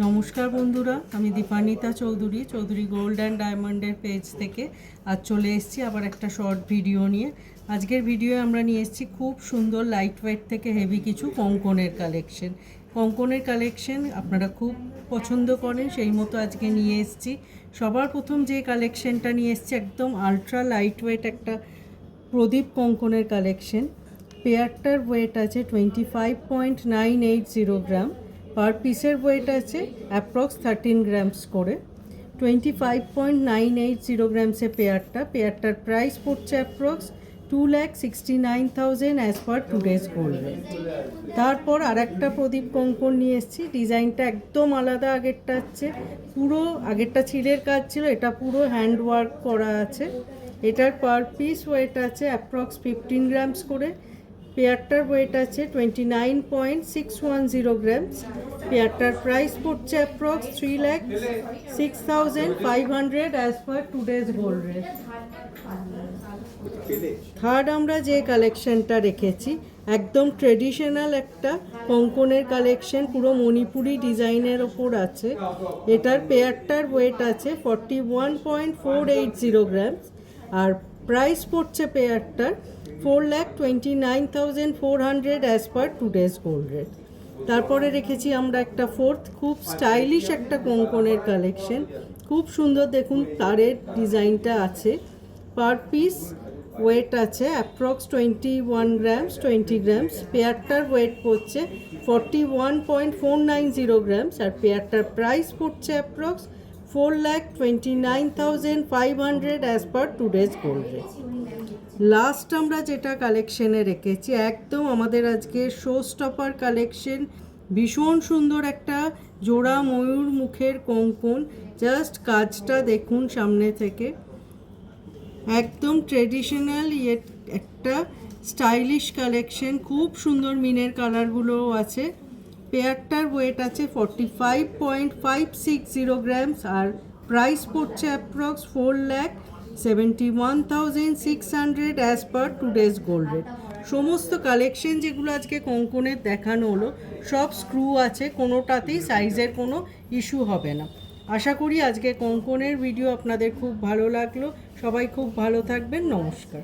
নমস্কার বন্ধুরা, আমি দীপান্বিতা চৌধুরী গোল্ড অ্যান্ড ডায়মন্ডের পেজ থেকে আজ চলে এসেছি আবার একটা শর্ট ভিডিও নিয়ে। আজকের ভিডিওয়ে আমরা নিয়ে এসেছি খুব সুন্দর লাইট ওয়েট থেকে হেভি কিছু কঙ্কনের কালেকশন আপনারা খুব পছন্দ করেন, সেই মতো আজকে নিয়ে এসেছি। সবার প্রথম যে কালেকশনটা নিয়ে এসেছি একদম আলট্রা লাইট ওয়েট একটা প্রদীপ কঙ্কনের কালেকশন। পেয়ারটার ওয়েট আছে 25.980 গ্রাম, পার পিসের ওয়েট আছে অ্যাপ্রক্স 13 গ্রামস করে। 25.980 গ্রামসে পেয়ারটার প্রাইস পড়ছে approx 2,69,000 as per today's gold rate. তারপর আর একটা প্রদীপ কঙ্কন নিয়ে এসেছি, ডিজাইনটা একদম আলাদা। আগেরটা ছিলের কাজ ছিল, এটা পুরো হ্যান্ডওয়ার্ক করা আছে। এটার পার পিস ওয়েট আছে অ্যাপ্রক্স 15 গ্রামস করে। পেয়ারটার ওয়েট আছে 29.610 গ্রামস। পেয়ারটার প্রাইস পড়ছে approx 3,06,500 as per today's gold rate. Third আমরা যে কালেকশনটা রেখেছি একদম ট্রেডিশনাল একটা কঙ্কনের কালেকশন, পুরো মণিপুরি ডিজাইনের ওপর আছে। এটার পেয়ারটার ওয়েট আছে 41.480 গ্রামস, আর প্রাইস পড়ছে পেয়ারটার 4,29,400 as per today's gold rate. তারপরে রেখেছি আমরা একটা ফোর্থ খুব স্টাইলিশ একটা কঙ্কনের কালেকশন, খুব সুন্দর। দেখুন তারের ডিজাইনটা আছে। পার পিস ওয়েট আছে অ্যাপ্রক্স 20 গ্রামস। পেয়ারটার ওয়েট পড়ছে 41.490 গ্রামস, আর পেয়ারটার প্রাইস পড়ছে approx 4,29,500 as per today's gold rate. Last আমরা যেটা কালেকশনে রেখেছি একদম আমাদের আজকে শো স্টপার কালেকশন, ভীষণ সুন্দর একটা জোড়া ময়ূর মুখের কঙ্কন। জাস্ট কাজটা দেখুন সামনে থেকে, একদম ট্রেডিশনাল একটা স্টাইলিশ কালেকশন, খুব সুন্দর মিনের কালারগুলোও আছে। পেয়ারটার ওয়েট আছে 45.560 গ্রামস, আর প্রাইস পড়ছে approx 4,71,600 as per today's gold rate. সমস্ত কালেকশন যেগুলো আজকে কঙ্কনের দেখানো হলো সব স্ক্রু আছে, কোনোটাতেই সাইজের কোনো ইস্যু হবে না। আশা করি আজকে কঙ্কনের ভিডিও আপনাদের খুব ভালো লাগলো। সবাই খুব ভালো থাকবেন। নমস্কার।